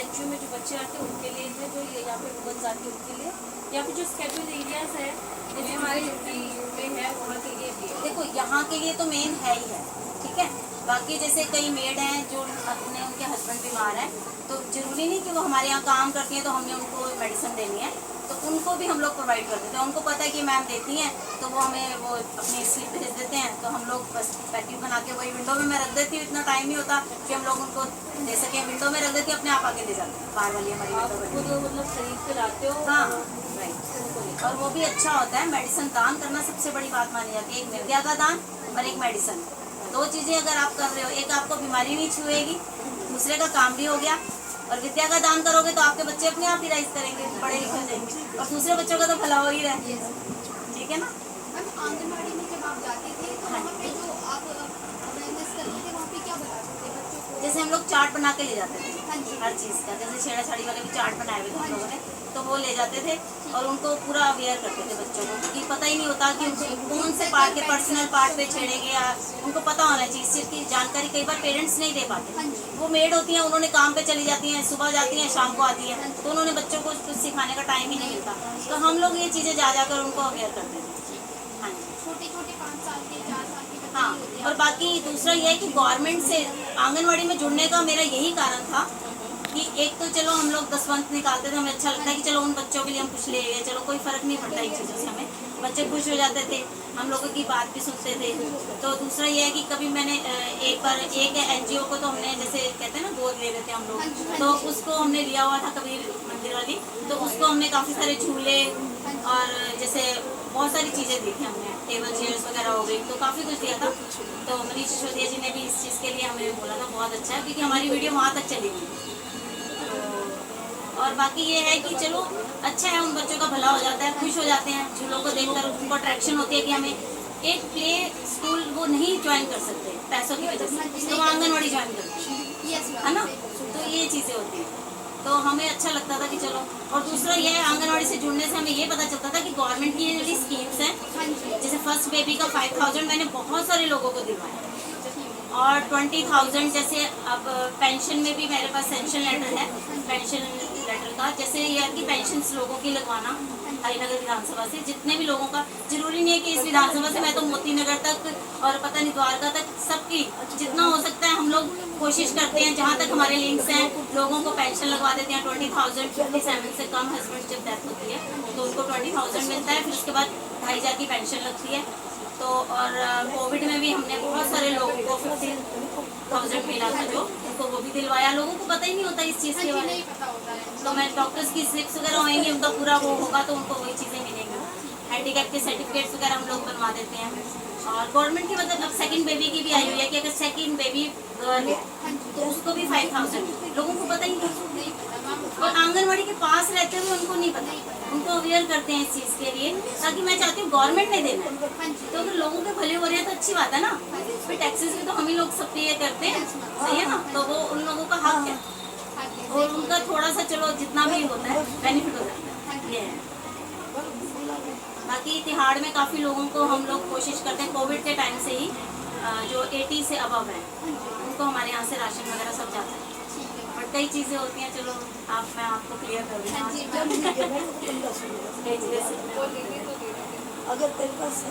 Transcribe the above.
NGO में जो बच्चे आते हैं उनके लिए है, जो यहाँ पे वुमेन्स आती है उनके लिए, या फिर जो स्केड्यूल एरियाज है जैसे हमारे यूपी में है वहाँ के लिए भी है? देखो यहाँ के लिए तो मेन है ही है, ठीक है। बाकी जैसे कई मेड हैं जो अपने उनके हस्बैंड बीमार हैं, तो जरूरी नहीं कि वो हमारे यहाँ काम करती हैं तो हमने उनको मेडिसिन देनी है, तो उनको भी हम लोग प्रोवाइड कर देते हैं। उनको पता है कि मैम देती हैं तो वो हमें वो अपनी स्लिप भेज देते हैं, तो हम लोग बस पैकिंग बना के वही विंडो में मैं रख देती हूँ। इतना टाइम नहीं होता कि हम लोग उनको दे सकें, विंडो में रख देती हूँ, अपने आप आके ले जाते हैं बाहर वाली हमारी विंडो में। मतलब खरीद के लाते हो? हाँ राइट, और वो भी अच्छा होता है। मेडिसिन दान करना सबसे बड़ी बात मानी जाती है, एक विद्या का दान और एक मेडिसिन। दो चीज़ें अगर आप कर रहे हो, एक आपको बीमारी नहीं छुएगी, दूसरे का काम भी हो गया। और विद्या का दान करोगे तो आपके बच्चे अपने आप ही राइज करेंगे, पढ़े लिखे हो जाएंगे, और दूसरे बच्चों का तो भला हो ही रहा है, ठीक है ना। आंगनबाड़ी में जब आप जाती थी तो वहाँ पे जो आप अवेयरनेस करते थे वहाँ पे क्या बताते थे बच्चों को? जैसे हम लोग चार्ट बना के ले जाते थे हाँ जी। हर चीज़ का, जैसे छेड़ा छाड़ी वाले भी चार्ट बनाए हुए थे हम लोगों ने, तो वो ले जाते थे और उनको पूरा अवेयर करते थे बच्चों को, क्योंकि पता ही नहीं होता कि कौन से पार्ट के पर्सनल पार्ट पे छेड़ेंगे, या उनको पता होना चाहिए। इस चीज़ की जानकारी कई बार पेरेंट्स नहीं दे पाते। वो मेड होती हैं, उन्होंने काम पे चली जाती हैं, सुबह जाती हैं शाम को आती हैं, तो उन्होंने बच्चों को कुछ सिखाने का टाइम ही नहीं मिलता, तो हम लोग ये चीज़ें जा जाकर उनको अवेयर करते थे। हाँ जी, छोटे छोटे 5 साल के 4 साल के बच्चे हाँ। होते हैं। और बाकी दूसरा ये है कि गवर्नमेंट से आंगनवाड़ी में जुड़ने का मेरा यही कारण था कि एक तो चलो हम लोग दसवंत निकालते थे, हमें अच्छा लगता है कि चलो उन बच्चों के लिए हम कुछ ले गए, चलो कोई फ़र्क नहीं पड़ता इन चीज़ों से, हमें बच्चे खुश हो जाते थे, हम लोगों की बात भी सुनते थे। तो दूसरा ये है कि कभी मैंने एक बार एक एनजीओ को तो हमने जैसे कहते हैं ना गोद ले लेते हम लोग, तो उसको हमने लिया हुआ था कबीर मंदिर वाली, तो उसको हमने काफ़ी सारे झूले और जैसे बहुत सारी चीज़ें दी थी हमने, टेबल चेयर्स वगैरह हो गई, तो काफ़ी कुछ दिया था। तो मनीष सिसोदिया जी ने भी इस चीज़ के लिए हमें बोला था बहुत अच्छा है, क्योंकि हमारी वीडियो वहाँ तक चली गई। और बाकी ये है कि चलो अच्छा है, उन बच्चों का भला हो जाता है, खुश हो जाते हैं झूलों को देखकर, उनको अट्रैक्शन होती है कि हमें एक प्ले स्कूल वो नहीं ज्वाइन कर सकते पैसों की वजह से, तो वो आंगनवाड़ी ज्वाइन करते हैं, है ना। तो ये चीज़ें होती हैं, तो हमें अच्छा लगता था कि चलो। और दूसरा ये है, आंगनवाड़ी से जुड़ने से हमें ये पता चलता था कि गवर्नमेंट की ये जो स्कीम्स हैं, जैसे फर्स्ट बेबी का 5000 मैंने बहुत सारे लोगों को दिलवाया, और 20,000 जैसे अब पेंशन में भी मेरे पास सेंशन लेटर है, पेंशन लेटर का, जैसे ये है कि पेंशन लोगों की लगवाना हरिनगर विधानसभा से, जितने भी लोगों का, जरूरी नहीं है कि इस विधानसभा से, मैं तो मोती नगर तक और पता नहीं द्वारका तक सबकी जितना हो सकता है हम लोग कोशिश करते हैं, जहाँ तक हमारे लिंक्स हैं लोगों को पेंशन लगवा देते हैं। 20,000 57 से कम हस्बैंड जब डेथ होती है तो उनको 20,000 मिलता है, फिर उसके बाद 2,500 की पेंशन लगती है। तो और कोविड में भी हमने बहुत सारे लोगों को 15,000 मिला था, जो उनको वो भी दिलवाया। लोगों को पता ही नहीं होता इस चीज़ के बारे में, तो मैं डॉक्टर्स की स्लिप्स वगैरह होंगी, उनका पूरा वो होगा तो उनको वही चीज़ें मिलेंगी। हैंडीकैप के सर्टिफिकेट्स वगैरह हम लोग बनवा देते हैं। और गवर्नमेंट की मतलब अब सेकंड बेबी की भी आई हुई है कि अगर सेकंड बेबी गर्ल है तो उसको भी 5,000, लोगों को पता ही नहीं। और आंगनवाड़ी के पास रहते हुए उनको नहीं पता, उनको अवेयर करते हैं इस चीज़ के लिए, ताकि मैं चाहती हूँ गवर्नमेंट नहीं देना है, तो अगर लोगों के भले हो रहे हैं तो अच्छी बात है ना, फिर टैक्सेस भी तो हम ही लोग सब पे करते हैं, सही है ना, तो वो उन लोगों का हक है, और उनका थोड़ा सा चलो जितना भी होता है बेनिफिट हो जाता है, ये है। बाकी तिहाड़ में काफ़ी लोगों को हम लोग कोशिश करते हैं, कोविड के टाइम से ही जो 80 से अबव है उनको हमारे यहाँ से राशन वगैरह सब जाता है, बट कई चीज़ें होती हैं, चलो मैं आपको क्लियर कर रही हूँ। अगर तेरे पास